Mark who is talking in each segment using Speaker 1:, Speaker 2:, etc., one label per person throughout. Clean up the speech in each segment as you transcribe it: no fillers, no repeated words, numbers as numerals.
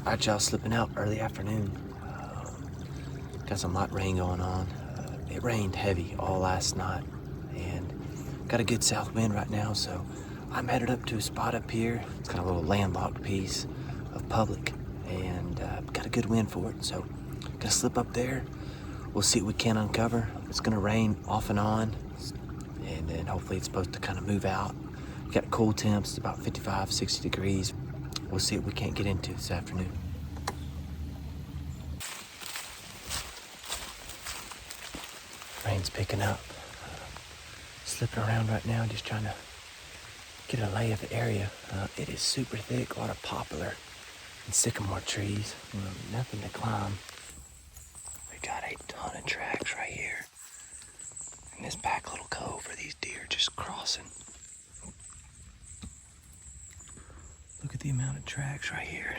Speaker 1: Alright, y'all, slipping out early afternoon. Got some light rain going on. It rained heavy all last night and got a good south wind right now, so I'm headed up to a spot up here. It's got a little landlocked piece of public and got a good wind for it, so gonna slip up there. We'll see what we can uncover. It's gonna rain off and on, and then hopefully it's supposed to kind of move out. Got cool temps, it's about 55, 60 degrees. We'll see what we can't get into this afternoon. Rain's picking up. Slipping around right now, just trying to get a lay of the area. It is super thick, a lot of poplar and sycamore trees. Nothing to climb. We got a ton of tracks right here in this back little cove where these deer just crossing. Look at the amount of tracks right here.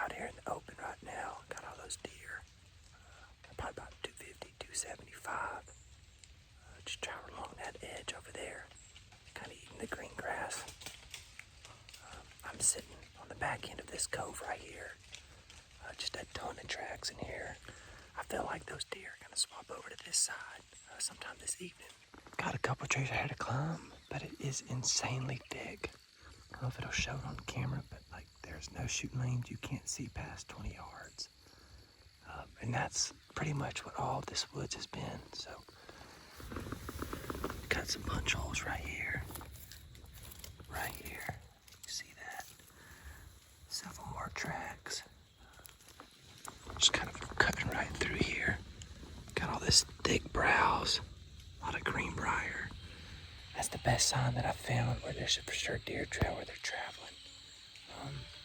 Speaker 1: Out here in the open right now, got all those deer. Probably about 250, 275. Just travel along that edge over there, kind of eating the green grass. I'm sitting on the back end of this cove right here. Just a ton of tracks in here. I feel like those deer are gonna swap over to this side sometime this evening. Got a couple trees I had to climb, but it is insanely thick. I don't know if it'll show it on camera, but like there's no shooting lanes. You can't see past 20 yards. And that's pretty much what all of this woods has been. So, got some punch holes right here. Right here. You see that? Several more tracks. Just kind of cutting right through here. Got all this thick browse. A lot of greenbrier. That's the best sign that I've found where there's a for sure deer trail where they're traveling.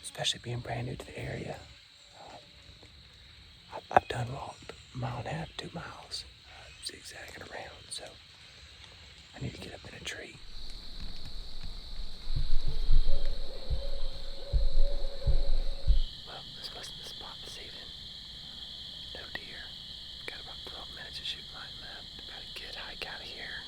Speaker 1: Especially being brand new to the area. I've done walked a mile and a half, 2 miles, zigzagging around, so I need to get up in a tree. Well, this wasn't the spot this evening. No deer. Got about 12 minutes of shooting light left. About a good hike out of here.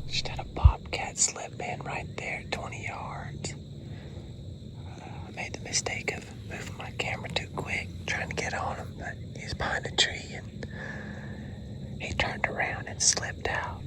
Speaker 1: Just had a bobcat slip in right there, 20 yards. I made the mistake of moving my camera too quick, trying to get on him, but he was behind a tree and he turned around and slipped out.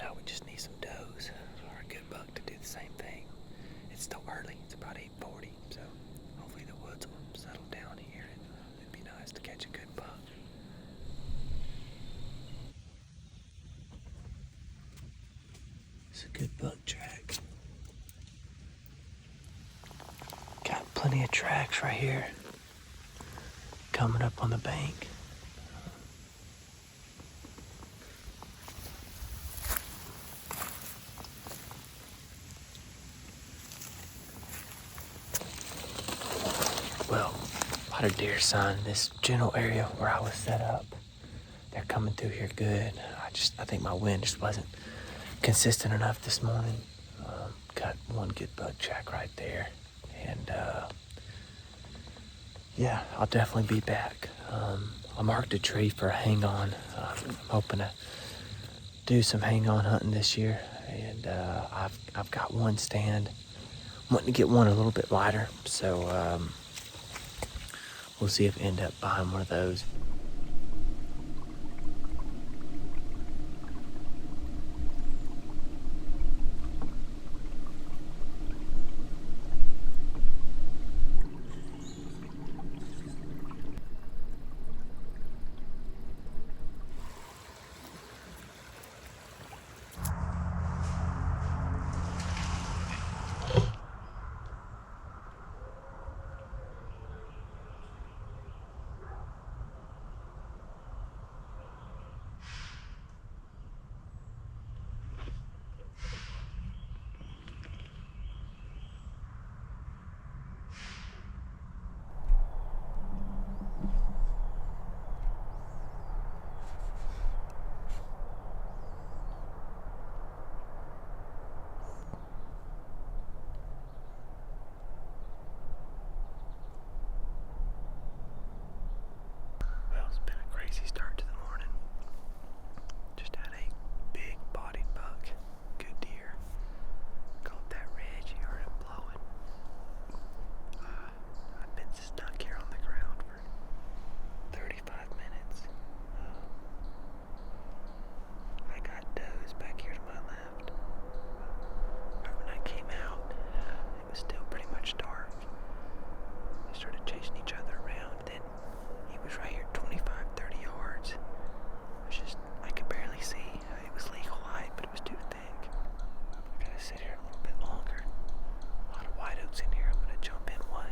Speaker 1: now we just need some does or a good buck to do the same thing. It's still early. It's about 8:40, so hopefully the woods will settle down here, and it'd be nice to catch a good buck. It's a good buck track. Got plenty of tracks right here coming up on the bank. Well, a lot of deer sign in this general area where I was set up. They're coming through here good. I think my wind just wasn't consistent enough this morning. Got one good buck track right there. And yeah, I'll definitely be back. I marked a tree for a hang-on. I'm hoping to do some hang-on hunting this year. And I've got one stand. I'm wanting to get one a little bit lighter. So we'll see if I end up buying one of those. Start to the morning. Just had a big bodied buck, good deer. Go up that ridge, you heard it blowing. I've been stuck here on the ground for 35 minutes. I got does back here to my left. But when I came out, it was still pretty much dark. They started chasing each other around. Then he was right here 25-30 yards. I could barely see. It was legal height, but it was too thick. I gotta sit here a little bit longer. A lot of white oaks in here. I'm gonna jump in one.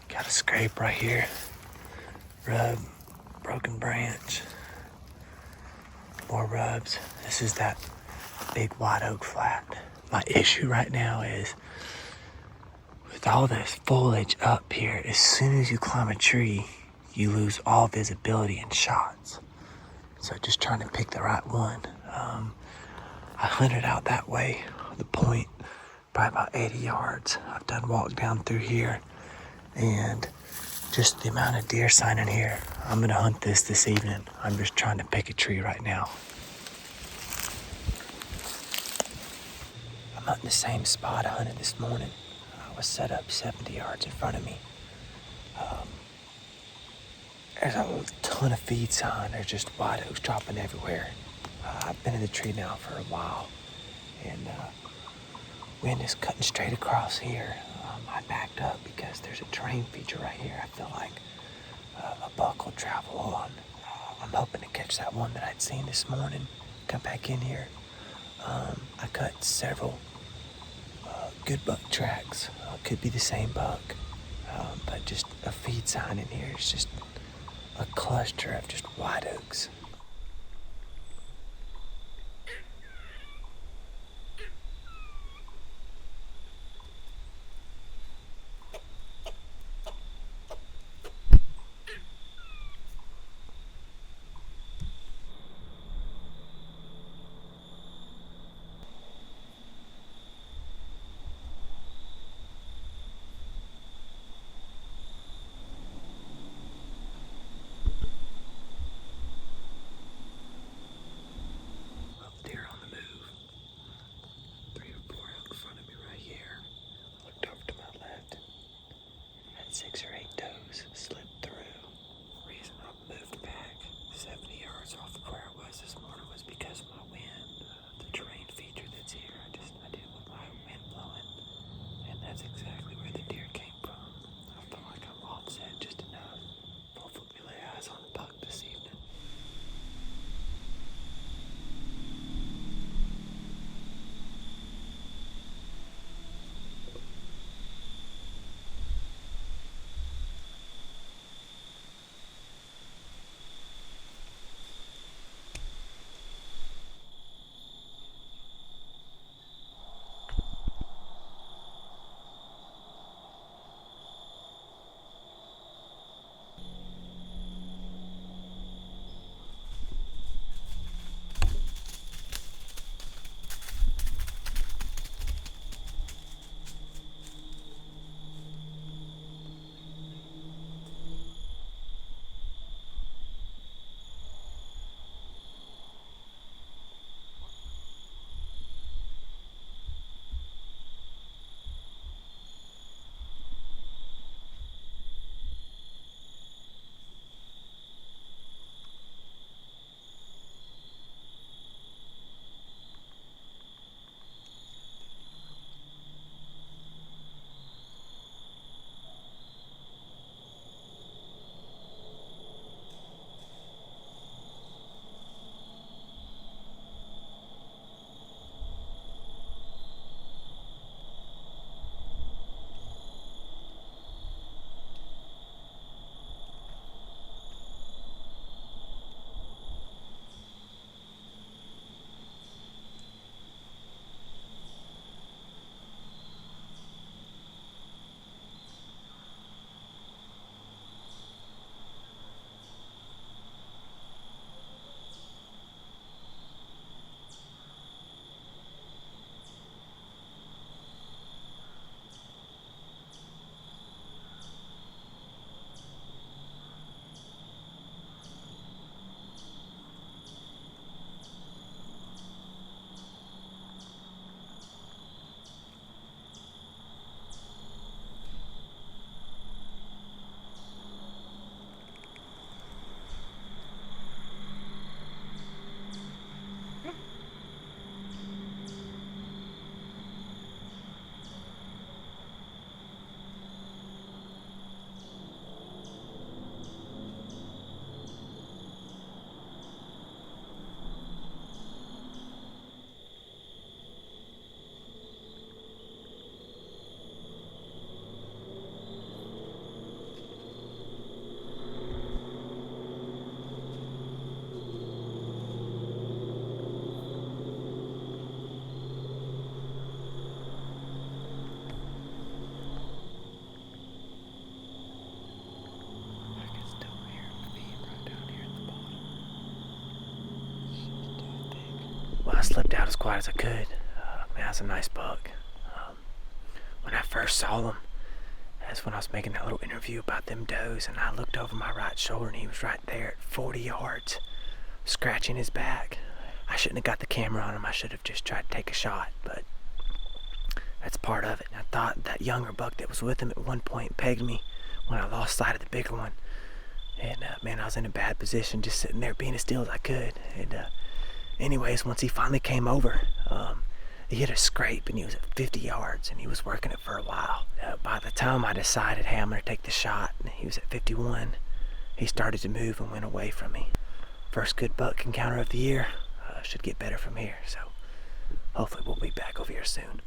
Speaker 1: Got a scrape right here. Rub, broken branch. More rubs. This is that big white oak flat. My issue right now is with all this foliage up here, as soon as you climb a tree, you lose all visibility and shots. So just trying to pick the right one. I hunted out that way, the point, probably about 80 yards. I've done walk down through here, and just the amount of deer sign in here. I'm gonna hunt this evening. I'm just trying to pick a tree right now. I'm hunting the same spot I hunted this morning. I was set up 70 yards in front of me. There's a ton of feed sign. There's just white oaks dropping everywhere. I've been in the tree now for a while, and wind is cutting straight across here. I backed up because there's a terrain feature right here. I feel like a buck will travel on. I'm hoping to catch that one that I'd seen this morning. Come back in here. I cut several good buck tracks. Could be the same buck, but just a feed sign in here. It's just a cluster of just white oaks. Six or eight does slipped through. The reason I moved back 70 yards off of where I was this morning was because of my wind. The terrain feature that's here, I didn't want my wind blowing. And that's exactly where the deer came from. I feel like I'm offset just enough. Hopefully we lay eyes on the buck this evening. Well, I slipped out as quiet as I could. Man, that's a nice buck. When I first saw him, that's when I was making that little interview about them does, and I looked over my right shoulder and he was right there at 40 yards, scratching his back. I shouldn't have got the camera on him. I should have just tried to take a shot, but that's part of it. And I thought that younger buck that was with him at one point pegged me when I lost sight of the bigger one. And man, I was in a bad position, just sitting there being as still as I could. And anyways, once he finally came over, he hit a scrape and he was at 50 yards and he was working it for a while. By the time I decided, hey, I'm gonna take the shot, and he was at 51, he started to move and went away from me. First good buck encounter of the year. Should get better from here, so hopefully we'll be back over here soon.